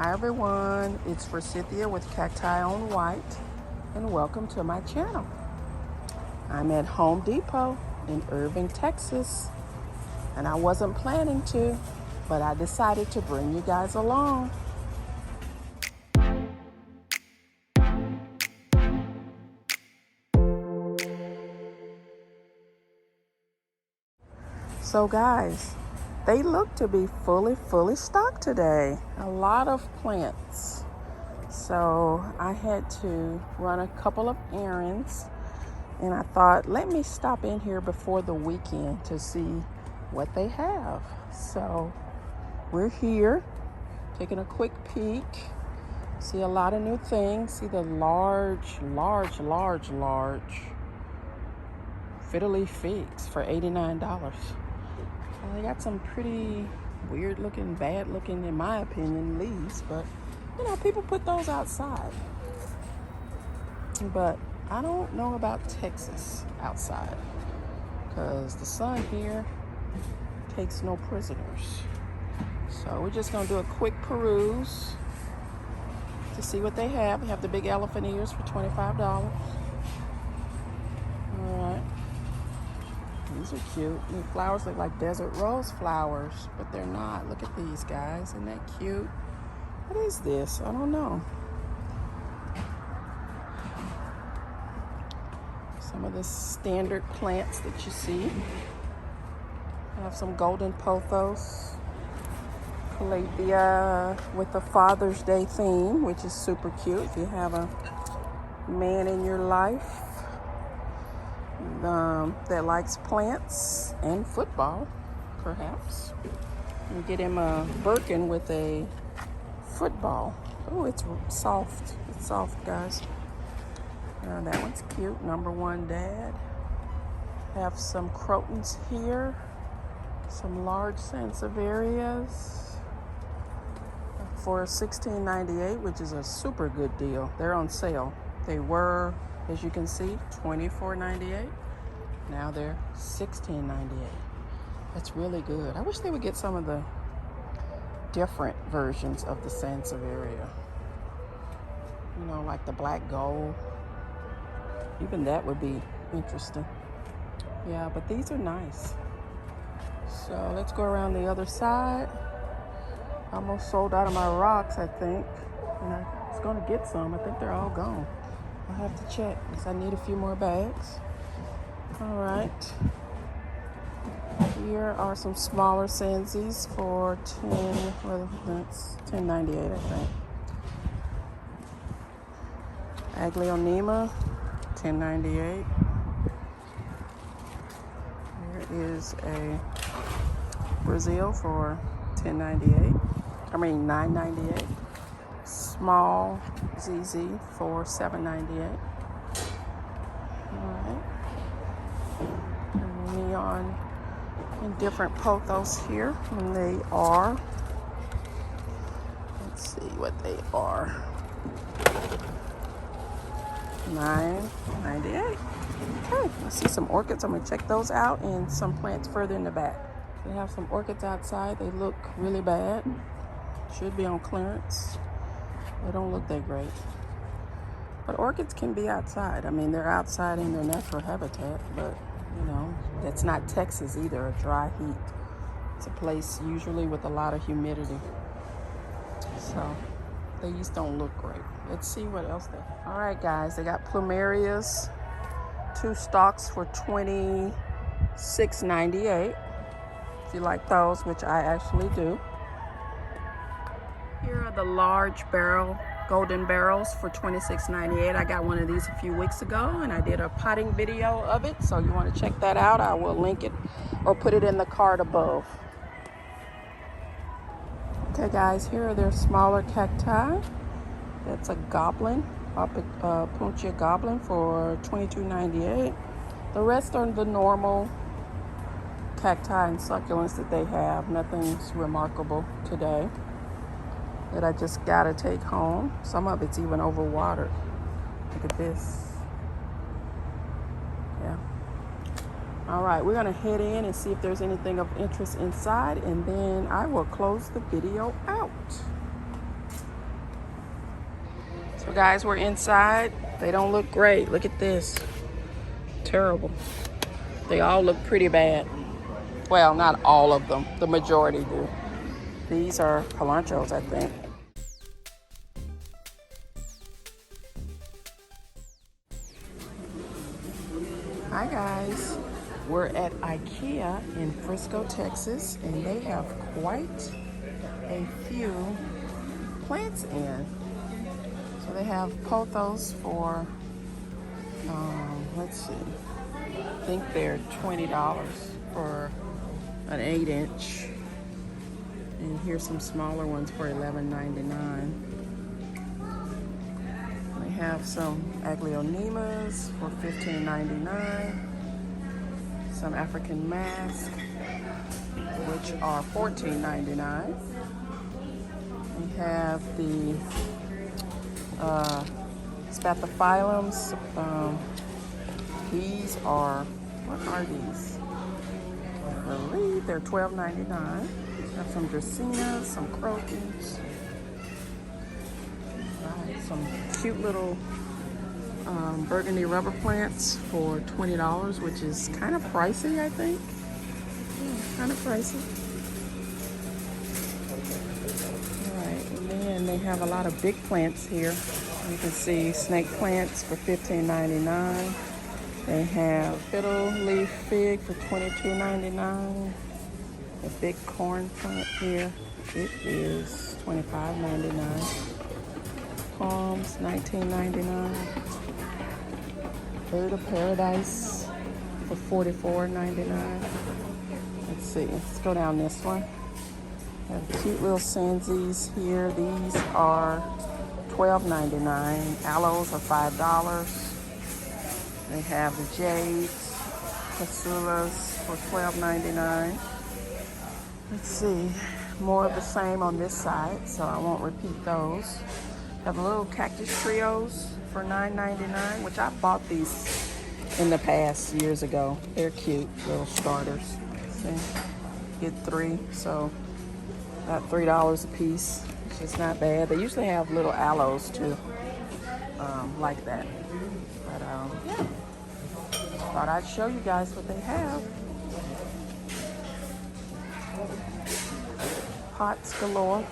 Hi everyone, it's Cynthia with CactiOnWhite and welcome to my channel. I'm at Home Depot in Irving, Texas, and I wasn't planning to, but I decided to bring you guys along. So guys, they look to be fully stocked today. A lot of plants. So I had to run a couple of errands, and I thought, let me stop in here before the weekend to see what they have. So we're here taking a quick peek. See a lot of new things. See the large fiddle leaf figs for $89. They got some pretty weird looking, bad looking, in my opinion, leaves, but you know, people put those outside. But I don't know about Texas outside, because the sun here takes no prisoners. So we're just gonna do a quick peruse to see what they have. They have the big elephant ears for $25. All right. These are cute. The flowers look like desert rose flowers, but they're not. Look at these guys. Isn't that cute? What is this? I don't know. Some of the standard plants that you see. I have some golden pothos, calathea with the Father's Day theme, which is super cute if you have a man in your life that likes plants and football, perhaps. You get him a Birkin with a football. Oh, it's soft. It's soft, guys. That one's cute. Number one dad. Have some crotons here. Some large sansevierias for $16.98, which is a super good deal. They're on sale. They were, as you can see, $24.98. Now they're $16.98. That's really good. I wish they would get some of the different versions of the sansevieria. You know, like the black gold. Even that would be interesting. Yeah, but these are nice. So let's go around the other side. I almost sold out of my rocks, I think. And I was going to get some. I think they're all gone. I'll have to check because I need a few more bags. All right. Here are some smaller Sansies for that's $10.98, I think. Aglaonema, $10.98. Here is a Brazil for $9.98. Small ZZ for $7.98. All right. Neon in different pothos here, and they are, let's see what they are, $9.98. Okay, I see some orchids. I'm gonna check those out, and some plants further in the back. They have some orchids outside. They look really bad. Should be on clearance. They don't look that great. But orchids can be outside. I mean, they're outside in their natural habitat, but you know, that's not Texas either, a dry heat. It's a place usually with a lot of humidity. So they just don't look great. Let's see what else they have. All right, guys, they got plumerias, 2 stalks for $26.98. If you like those, which I actually do. Here are the large golden barrels for $26.98. I got one of these a few weeks ago, and I did a potting video of it. So you want to check that out, I will link it or put it in the card above. Okay, guys, here are their smaller cacti. That's a goblin, Puntia goblin for $22.98. The rest are the normal cacti and succulents that they have. Nothing's remarkable today that I just gotta take home. Some of it's even overwatered. Look at this. Yeah. All right, we're gonna head in and see if there's anything of interest inside, and then I will close the video out. So guys, we're inside. They don't look great. Look at this. Terrible. They all look pretty bad. Well, not all of them. The majority do. These are planchos, I think. Hi guys. We're at IKEA in Frisco, Texas, and they have quite a few plants in. So they have pothos for, let's see, I think they're $20 for an 8-inch. And here's some smaller ones for $11.99. They have some aglaonemas for $15.99. Some African mask, which are $14.99. We have the spathiphyllums. These are, what are these? I believe they're $12.99. Have some dracaenas, some crocuses. Some cute little burgundy rubber plants for $20, which is kind of pricey, I think. Yeah, kind of pricey. All right, and then they have a lot of big plants here. You can see snake plants for $15.99. They have fiddle leaf fig for $22.99. A big corn plant here, it is $25.99. Palms, $19.99. Bird of Paradise for $44.99. Let's see, let's go down this one. Have cute little sensies here. These are $12.99. Aloes are $5. They have the jades, cassulas for $12.99. Let's see, more of the same on this side, so I won't repeat those. Have little cactus trios for $9.99, which I bought these in the past years ago. They're cute little starters. See, get 3, so about $3 a piece. It's just not bad. They usually have little aloes too, like that. But yeah, thought I'd show you guys what they have. Pots galore.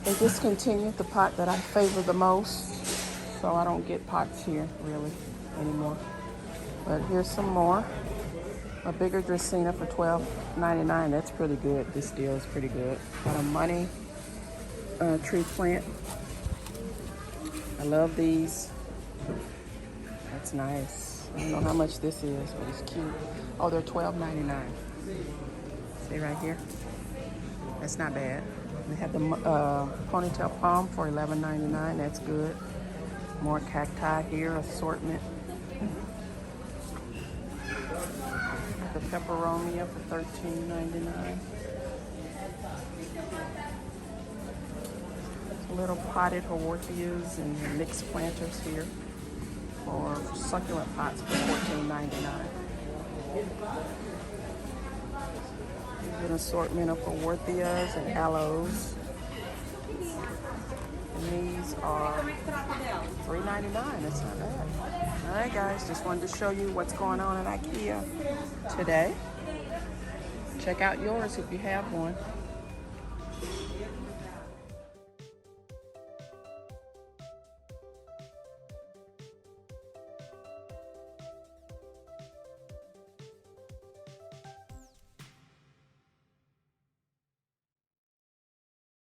They discontinued the pot that I favor the most, so I don't get pots here really anymore. But here's some more. A bigger dracaena for $12.99. That's pretty good. This deal is pretty good. Got a money tree plant. I love these. That's nice. I don't know how much this is, but it's cute. Oh, they're $12.99. See right here? That's not bad. They have the ponytail palm for $11.99. That's good. More cacti here, assortment. The peperonia for $13.99. Little potted orchids and mixed planters here for succulent pots for $14.99. An assortment of orchids and aloes. And these are $3.99. That's not bad. All right, guys, just wanted to show you what's going on at IKEA today. Check out yours if you have one.